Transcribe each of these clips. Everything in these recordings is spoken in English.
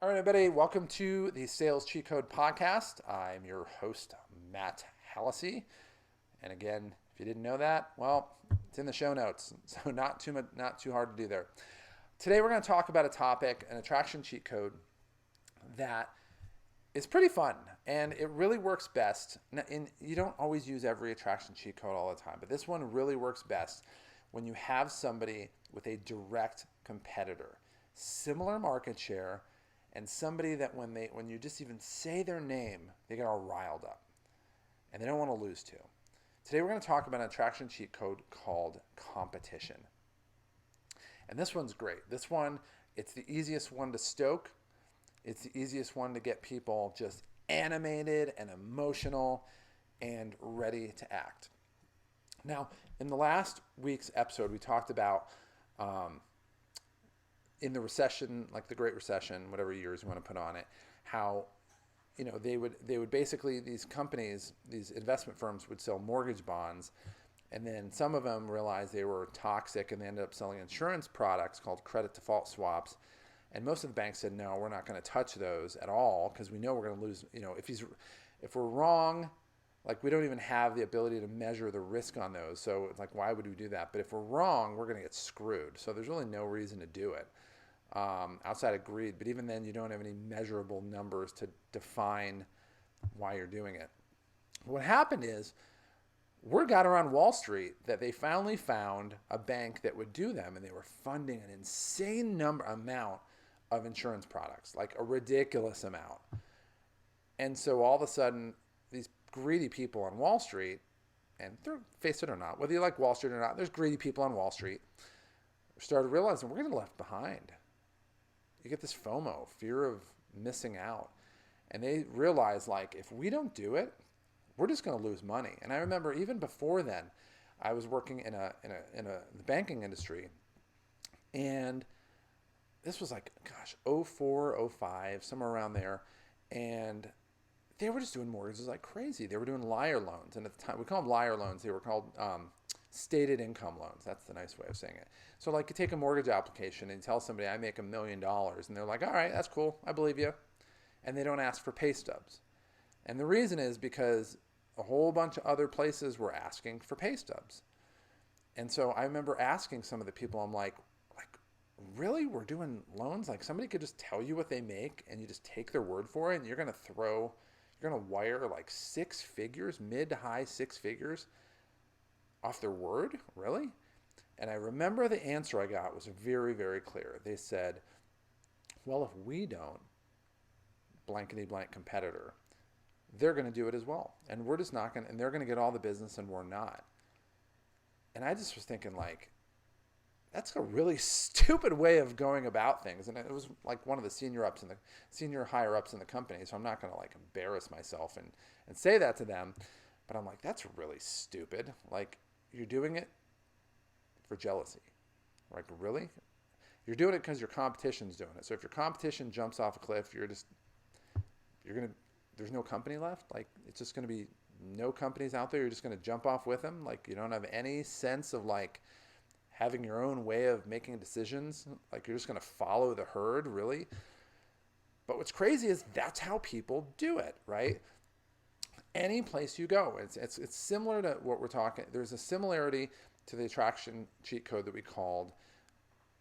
All right, everybody, welcome to the Sales Cheat Code Podcast. I'm your host, Matt Hallisey. And again, if you didn't know that, well, it's in the show notes, so not too hard to do there. Today, we're going to talk about a topic, an attraction cheat code that is pretty fun, and it really works best. You don't always use every attraction cheat code all the time, but this one really works best when you have somebody with a direct competitor, similar market share, and somebody that when you just even say their name, they get all riled up and they don't want to lose to. Today we're going to talk about an attraction cheat code called competition. And this one's great. This one, it's the easiest one to stoke. It's the easiest one to get people just animated and emotional and ready to act. Now, in the last week's episode, we talked about in the recession, like the Great Recession, whatever years you want to put on it, how they would basically, these companies, these investment firms would sell mortgage bonds, and then some of them realized they were toxic and they ended up selling insurance products called credit default swaps. And most of the banks said, no, we're not going to touch those at all because we know we're going to lose. If we're wrong, like we don't even have the ability to measure the risk on those. So it's like, why would we do that? But if we're wrong, we're going to get screwed. So there's really no reason to do it outside of greed. But even then, you don't have any measurable numbers to define why you're doing it. What happened is, word got around Wall Street that they finally found a bank that would do them, and they were funding an insane amount of insurance products, like a ridiculous amount. And so all of a sudden, these greedy people on Wall Street, and face it or not, whether you like Wall Street or not, there's greedy people on Wall Street, started realizing we're going to get left behind. You get this FOMO, fear of missing out. And they realize, like, if we don't do it, we're just going to lose money. And I remember even before then, I was working in the banking industry, and this was like, gosh, 04, 05, somewhere around there, and they were just doing mortgages like crazy. They were doing liar loans, and at the time, we call them liar loans. They were called stated income loans. That's the nice way of saying it. So like you take a mortgage application and tell somebody I make $1 million, and they're like, all right, that's cool, I believe you. And they don't ask for pay stubs. And the reason is because a whole bunch of other places were asking for pay stubs. And so I remember asking some of the people, I'm like, really? We're doing loans? Like somebody could just tell you what they make and you just take their word for it, and you're going to wire like six figures, mid to high six figures off their word? Really? And I remember the answer I got was very, very clear. They said, well, if we don't, blankety blank competitor, they're going to do it as well. And we're just not going to, and they're going to get all the business and we're not. And I just was thinking, like, that's a really stupid way of going about things. And it was like one of the senior higher ups in the company. So I'm not going to like embarrass myself and say that to them. But I'm like, that's really stupid. Like, you're doing it for jealousy. Like, really? You're doing it because your competition's doing it. So if your competition jumps off a cliff, there's no company left. Like, it's just going to be no companies out there. You're just going to jump off with them. Like, you don't have any sense of like having your own way of making decisions. Like, you're just going to follow the herd, really. But what's crazy is that's how people do it, right? Any place you go, it's similar to what we're talking. There's a similarity to the attraction cheat code that we called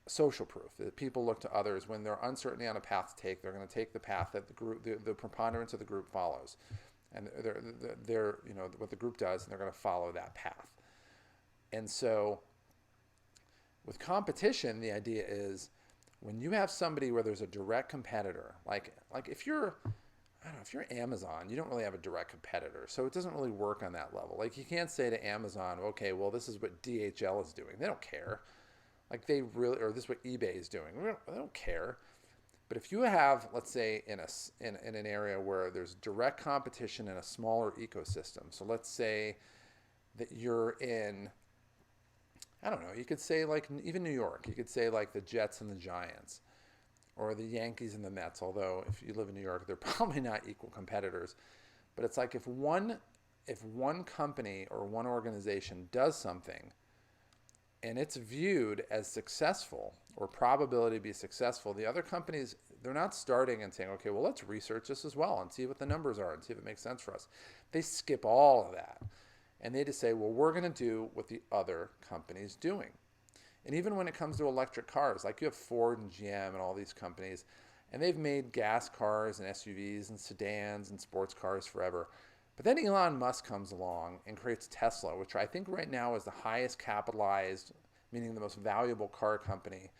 social proof. That people look to others when they're uncertainty on a path to take. They're going to take the path that the preponderance of the group follows, and they're what the group does, and they're going to follow that path. And so, with competition, the idea is when you have somebody where there's a direct competitor, like if you're Amazon, you don't really have a direct competitor. So it doesn't really work on that level. Like, you can't say to Amazon, okay, well, this is what DHL is doing. They don't care. Like, or this is what eBay is doing. They don't care. But if you have, let's say, in an area where there's direct competition in a smaller ecosystem. So let's say that you're in, I don't know, you could say like even New York. You could say like the Jets and the Giants, or the Yankees and the Mets, although if you live in New York, they're probably not equal competitors. But it's like if one company or one organization does something and it's viewed as successful or probability to be successful, the other companies They're not starting and saying, okay, well, let's research this as well and see what the numbers are and see if it makes sense for us. They skip all of that. And they just say, well, we're going to do what the other company's doing. And even when it comes to electric cars, like you have Ford and GM and all these companies, and they've made gas cars and SUVs and sedans and sports cars forever. But then Elon Musk comes along and creates Tesla, which I think right now is the highest capitalized, meaning the most valuable car company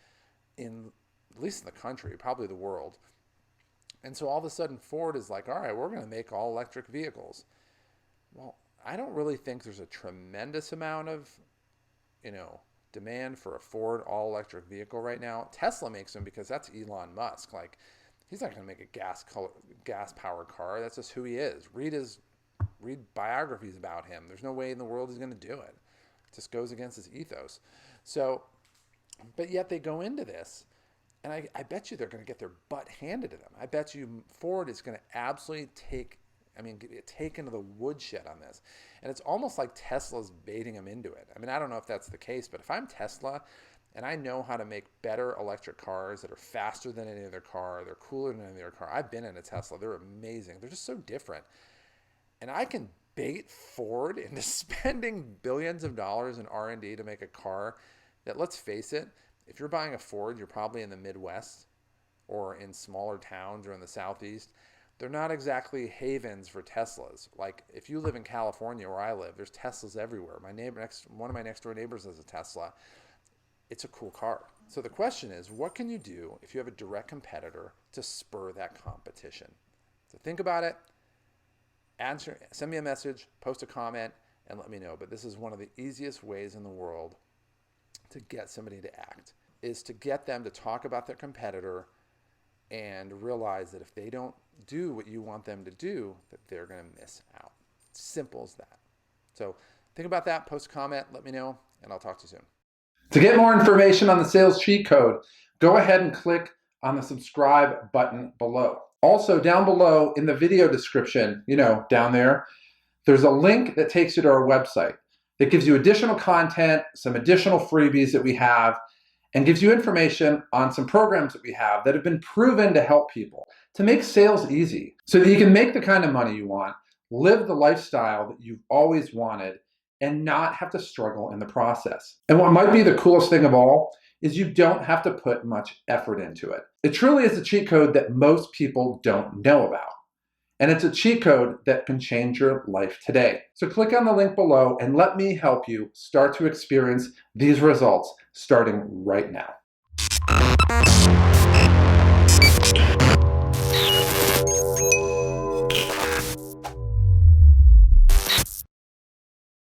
in, at least in the country, probably the world. And so all of a sudden Ford is like, all right, we're going to make all electric vehicles. Well, I don't really think there's a tremendous amount of, demand for a Ford all-electric vehicle right now. Tesla makes them because that's Elon Musk. Like, he's not going to make a gas-powered car. That's just who he is. Read biographies about him. There's no way in the world he's going to do it. It just goes against his ethos. So, but yet they go into this, and I bet you they're going to get their butt handed to them. I bet you Ford is going to absolutely get taken to the woodshed on this. And it's almost like Tesla's baiting them into it. I mean, I don't know if that's the case, but if I'm Tesla and I know how to make better electric cars that are faster than any other car, they're cooler than any other car. I've been in a Tesla. They're amazing. They're just so different. And I can bait Ford into spending billions of dollars in R&D to make a car that, let's face it, if you're buying a Ford, you're probably in the Midwest or in smaller towns or in the Southeast. They're not exactly havens for Teslas. Like if you live in California where I live, there's Teslas everywhere. One of my next door neighbors has a Tesla. It's a cool car. So the question is, what can you do if you have a direct competitor to spur that competition? So think about it. Send me a message, post a comment, and let me know. But this is one of the easiest ways in the world to get somebody to act, is to get them to talk about their competitor and realize that if they don't do what you want them to do, that they're going to miss out. Simple as that. So think about that, post a comment, let me know, and I'll talk to you soon. To get more information on the sales cheat code, go ahead and click on the subscribe button below. Also, down below in the video description, down there, there's a link that takes you to our website that gives you additional content, some additional freebies that we have, and gives you information on some programs that we have that have been proven to help people to make sales easy so that you can make the kind of money you want, live the lifestyle that you've always wanted, and not have to struggle in the process. And what might be the coolest thing of all is you don't have to put much effort into it. It truly is a cheat code that most people don't know about. And it's a cheat code that can change your life today. So click on the link below and let me help you start to experience these results starting right now.